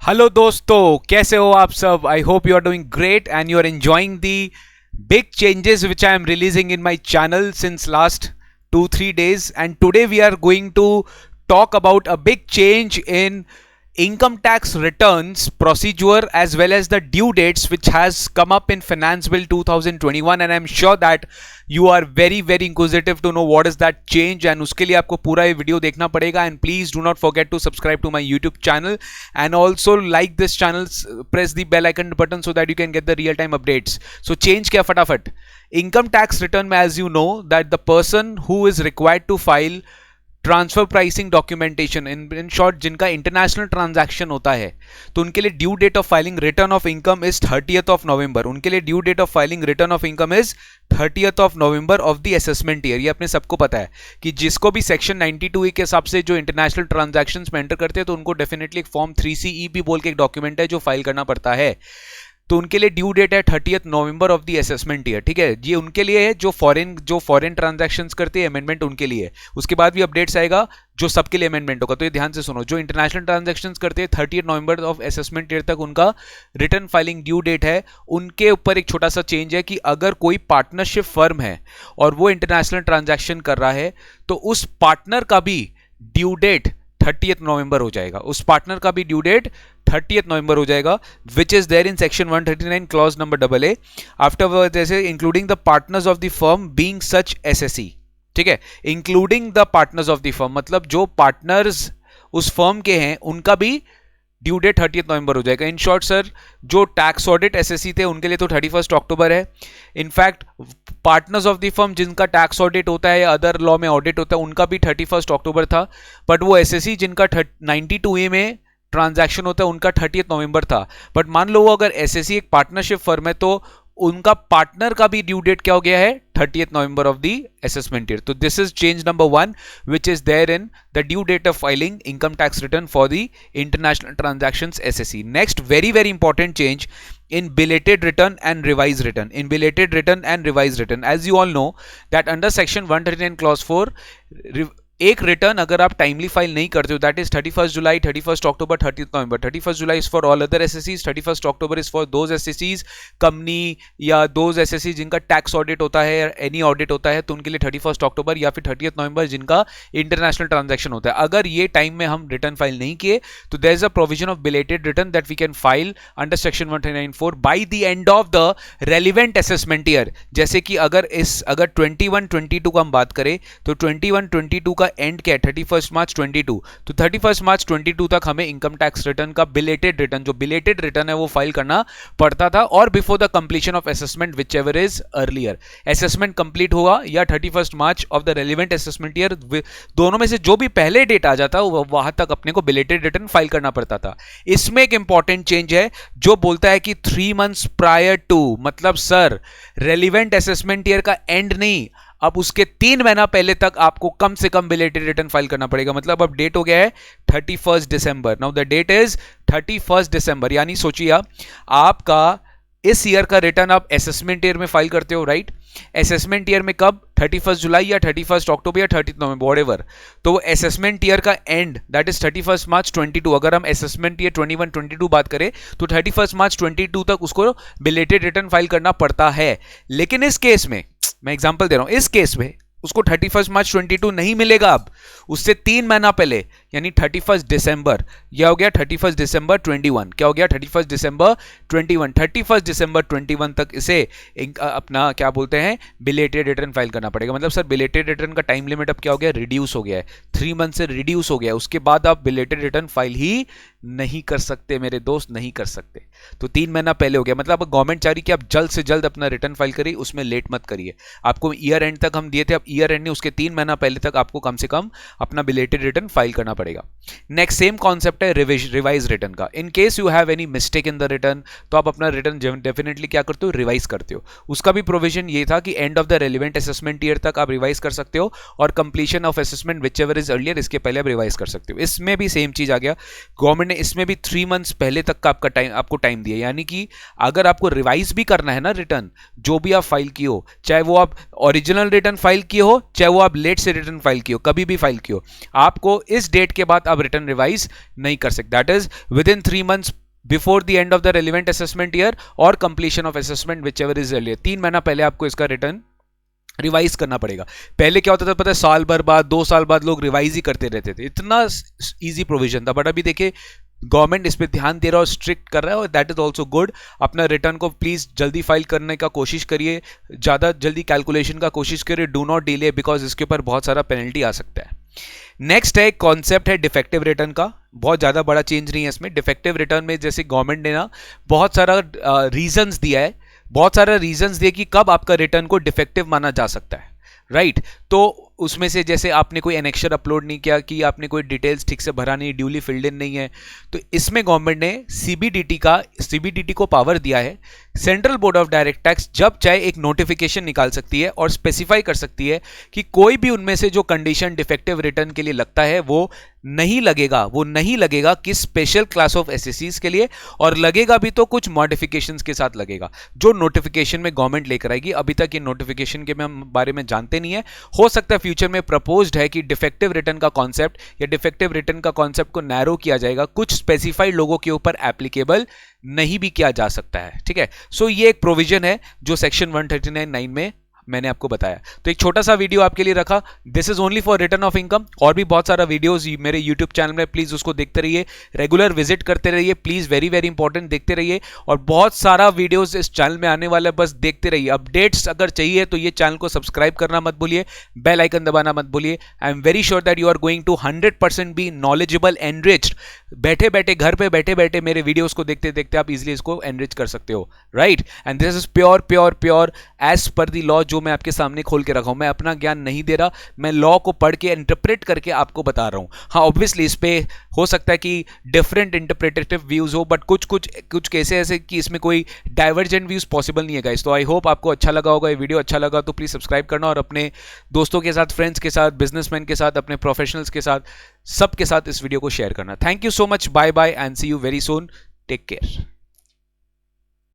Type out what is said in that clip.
Hello दोस्तों, कैसे हो आप सब? I hope you are doing great and you are enjoying the big changes which I am releasing in my channel since last 2-3 days, and today we are going to talk about a big change in income tax returns procedure as well as the due dates which has come up in Finance Bill 2021, and I'm sure that you are very inquisitive to know what is that change, and उसके लिए आपको पूरा ये video देखना पड़ेगा. And please do not forget to subscribe to my YouTube channel and also like this channel, press the bell icon button so that you can get the real time updates. So change क्या फटाफट income tax return में, as you know that the person who is required to file transfer pricing documentation, in short जिनका international transaction होता है, तो उनके लिए due date of filing return of income is 30th of November. उनके लिए due date of filing return of income is 30th of November of the assessment year. ये अपने सबको पता है कि जिसको भी सेक्शन 92E के हिसाब से जो इंटरनेशनल ट्रांजैक्शंस में एंटर करते हैं, तो उनको डेफिनेटली एक फॉर्म 3CE भी बोल के एक डॉक्यूमेंट है जो फाइल करना पड़ता है. तो उनके लिए ड्यू डेट है 30th November of the assessment year. ठीक है, ये उनके लिए है जो फॉरेन ट्रांजैक्शंस करते हैं, अमेंडमेंट उनके लिए. उसके बाद भी अपडेट्स आएगा जो सबके लिए अमेंडमेंट होगा. तो ये ध्यान से सुनो, जो इंटरनेशनल ट्रांजैक्शंस करते हैं 30th November of assessment year तक उनका रिटर्न फाइलिंग ड्यू डेट है. उनके ऊपर एक छोटा सा चेंज है कि अगर कोई पार्टनरशिप फर्म है और वो इंटरनेशनल ट्रांजैक्शन कर रहा है, तो उस पार्टनर का भी ड्यू डेट 30th नवंबर हो जाएगा. उस पार्टनर का भी ड्यू डेट 30th नवंबर हो जाएगा, which is there in section 139 clause number AA. After जैसे including the partners of the firm being such SSE. ठीक है, including the partners of the firm मतलब जो पार्टनर्स उस फर्म के हैं उनका भी ड्यू डेट 30th नवंबर हो जाएगा. इन शॉर्ट सर, जो टैक्स ऑडिट SSE थे उनके लिए तो 31st अक्टूबर है. In fact partners of the firm जिनका टैक्स ऑडिट होता है या अदर लॉ में ऑडिट होता है उनका भी 31st अक्टूबर था. बट वो SSE जिनका 92A में ट्रांजैक्शन होता है उनका 30th नवंबर था. बट मान लो अगर SSE एक पार्टनरशिप फर्म है तो उनका पार्टनर का भी ड्यू डेट क्या हो गया है 30th November of the assessment year. तो this is change number 1 which is there in the due date of filing income tax return for the international transactions SSE. Next very important change in belated return and revised return. In belated return and revised return, as you all know that under section 139 clause 4, एक return अगर आप timely file नहीं करते हो, that is 31st July, 31st October, 30th November. 31st July is for all other SSEs, 31st October is for those SSEs company या those SSEs जिनका tax audit होता है या एनी ऑडिट होता है, तो उनके लिए 31st अक्टूबर या फिर 30th नवंबर जिनका इंटरनेशनल ट्रांजैक्शन होता है. अगर ये टाइम में हम रिटर्न फाइल नहीं किए तो there is a provision of belated return that we can file under section 139(4) by the end of the relevant assessment year. जैसे कि अगर 21-22 का हम बात करें तो 21-22 का एंड क्या है 31st मार्च 22. तो 31st मार्च 22 तक हमें इनकम टैक्स रिटर्न का बिलेटेड रिटर्न, जो बिलेटेड रिटर्न है वो फाइल करना पड़ता था, और before the completion of assessment whichever is earlier. Assessment complete होगा या 31st March of the relevant assessment year, दोनों में से जो भी पहले डेट आ जाता वहां तक अपने को बिलेटेड रिटर्न फाइल करना पड़ता था. इसमें एक इंपॉर्टेंट चेंज है जो बोलता है कि 3 months प्रायर टू, मतलब सर रेलिवेंट असेसमेंट ईयर का एंड नहीं, अब उसके 3 महीना पहले तक आपको कम से कम बिलेटेड रिटर्न फाइल करना पड़ेगा. मतलब अब डेट हो गया है 31st दिसंबर. Now the date is 31st December. यानी सोचिए आपका इस ईयर का रिटर्न आप असेसमेंट ईयर में फाइल करते हो, राइट? असेसमेंट ईयर में कब? 31st जुलाई या 31st अक्टूबर या 30th नवंबर, व्हाटएवर. तो असेसमेंट ईयर का एंड दैट इज 31st मार्च 22. अगर हम असेसमेंट ईयर 21-22 बात करें तो 31st मार्च 22 तक उसको बिलेटेड रिटर्न फाइल करना पड़ता है. लेकिन इस केस में मैं एग्जांपल दे रहा हूं, इस केस में उसको 31st मार्च 22 नहीं मिलेगा. अब उससे 3 महीना पहले यानी 31st दिसंबर, यह हो गया 31st दिसंबर 21. क्या हो गया 31st दिसंबर 21. 31st दिसंबर 21 तक इसे अपना क्या बोलते हैं बिलेटेड रिटर्न फाइल करना पड़ेगा. मतलब सर बिलेटेड रिटर्न का टाइम लिमिट अब क्या हो गया, रिड्यूस हो गया है, 3 मंथ से रिड्यूस हो गया है. उसके बाद आप बिलेटेड रिटर्न फाइल ही नहीं कर सकते मेरे दोस्त, नहीं कर सकते. तो 3 महीना पहले हो गया. मतलब गवर्नमेंट चाह रही कि आप जल्द से जल्द अपना रिटर्न फाइल करिए, उसमें लेट मत करिए. आपको ईयर एंड तक हम दिए थे, अब ईयर एंड नहीं, उसके 3 महीना पहले तक आपको कम से कम अपना बिलेटेड रिटर्न फाइल करना पड़ेगा. नेक्स्ट सेम कॉन्सेप्ट है रिवाइज रिटर्न का. In case you have any mistake in the return, तो आप अपना रिटर्न डेफिनेटली क्या करते हो, रिवाइज करते हो. उसका भी प्रोविजन ये था कि and of the relevant assessment year तक आप रिवाइज कर सकते हो, और completion of assessment whichever is earlier, इसके पहले आप रिवाइज कर सकते हो. इसमें भी सेम चीज आ गया. गवर्नमेंट ने इसमें भी 3 मंथ्स पहले तक का आपको टाइम दिया. यानी कि अगर आपको रिवाइज भी करना है ना रिटर्न, जो भी आप फाइल किए हो, चाहे वो आप ओरिजिनल रिटर्न फाइल किए हो, चाहे वो आप लेट से रिटर्न फाइल किए हो, कभी भी फाइल किए हो, आपको इस डेट डेट के बाद आप रिटर्न रिवाइज नहीं कर सकते. That is within 3 months before the end of the relevant assessment year और completion of assessment whichever is earlier. 3 महीना पहले आपको इसका रिटर्न रिवाइज करना पड़ेगा. पहले क्या होता था पता है, साल भर बाद 2 साल बाद लोग रिवाइज ही करते रहते थे. इतना इजी प्रोविजन था. बट अभी देखिए गवर्नमेंट इस पे ध्यान दे रहा है और स्ट्रिक्ट कर रहा है, और दैट इज ऑल्सो गुड. अपना रिटर्न को प्लीज जल्दी फाइल करने का कोशिश करिए, ज्यादा जल्दी कैलकुलेशन का कोशिश करिए. डू नॉट डिले, बिकॉज इसके ऊपर बहुत सारा पेनल्टी आ सकता है. नेक्स्ट है कॉन्सेप्ट है डिफेक्टिव रिटर्न का. बहुत ज्यादा बड़ा चेंज नहीं है इसमें. डिफेक्टिव रिटर्न में जैसे गवर्नमेंट ने ना बहुत सारा रीजंस दिया है, बहुत सारा रीजंस दिए कि कब आपका रिटर्न को डिफेक्टिव माना जा सकता है. राइट तो उसमें से जैसे आपने कोई एनेक्शर अपलोड नहीं किया, कि आपने कोई डिटेल्स ठीक से भरा नहीं, ड्यूली फिल्ड इन नहीं है, तो इसमें गवर्नमेंट ने सीबीडीटी को पावर दिया है. Central board of direct tax जब चाहे एक नोटिफिकेशन निकाल सकती है और स्पेसिफाई कर सकती है कि कोई भी उनमें से जो कंडीशन डिफेक्टिव रिटर्न के लिए लगता है वो नहीं लगेगा कि स्पेशल क्लास ऑफ एसएससीज के लिए, और लगेगा भी तो कुछ मॉडिफिकेशंस के साथ लगेगा जो नोटिफिकेशन में गवर्नमेंट लेकर आएगी. अभी तक ये नोटिफिकेशन के हम बारे में जानते नहीं है. हो सकता है फ्यूचर में प्रपोज्ड है कि डिफेक्टिव रिटर्न का कॉन्सेप्ट या डिफेक्टिव रिटर्न का कॉन्सेप्ट को नैरो किया जाएगा, कुछ स्पेसिफाइड लोगों के ऊपर एप्लीकेबल नहीं भी किया जा सकता है. ठीक है, सो ये एक प्रोविजन है जो सेक्शन 139(9) में मैंने आपको बताया. तो एक छोटा सा वीडियो आपके लिए रखा. This is only for return of income. और भी बहुत सारा वीडियोस मेरे यूट्यूब चैनल में, प्लीज उसको देखते रहिए, रेगुलर विजिट करते रहिए प्लीज. वेरी वेरी इंपॉर्टेंट, देखते रहिए. और बहुत सारा वीडियोस इस चैनल में आने वाला है, बस देखते रहिए. अपडेट्स अगर चाहिए तो ये चैनल को सब्सक्राइब करना मत भूलिए, बेल आइकन दबाना मत भूलिए. I am very sure that you are going to 100% be knowledgeable, enriched. बैठे बैठे घर पे बैठे बैठे मेरे वीडियोस को देखते देखते आप इजिली इसको एनरिच कर सकते हो. Right, and this is pure as per the law जो मैं आपके सामने खोल के रखा हूं. मैं अपना ज्ञान नहीं दे रहा, मैं लॉ को पढ़ के इंटरप्रेट करके आपको बता रहा हूं. हाँ ऑब्वियसली इस पे हो सकता है कि डिफरेंट इंटरप्रेटेटिव व्यूज हो, बट कुछ केसेस ऐसे कि इसमें कोई डाइवर्जेंट व्यूज पॉसिबल नहीं है गाइस. तो आई होप आपको अच्छा लगा होगा. ये वीडियो अच्छा लगा तो प्लीज सब्सक्राइब करना, और अपने दोस्तों के साथ, फ्रेंड्स के साथ, बिजनेसमैन के साथ, अपने प्रोफेशनल्स के साथ, सबके साथ इस वीडियो को शेयर करना. Thank you so much. Bye bye and see you very soon. Take care.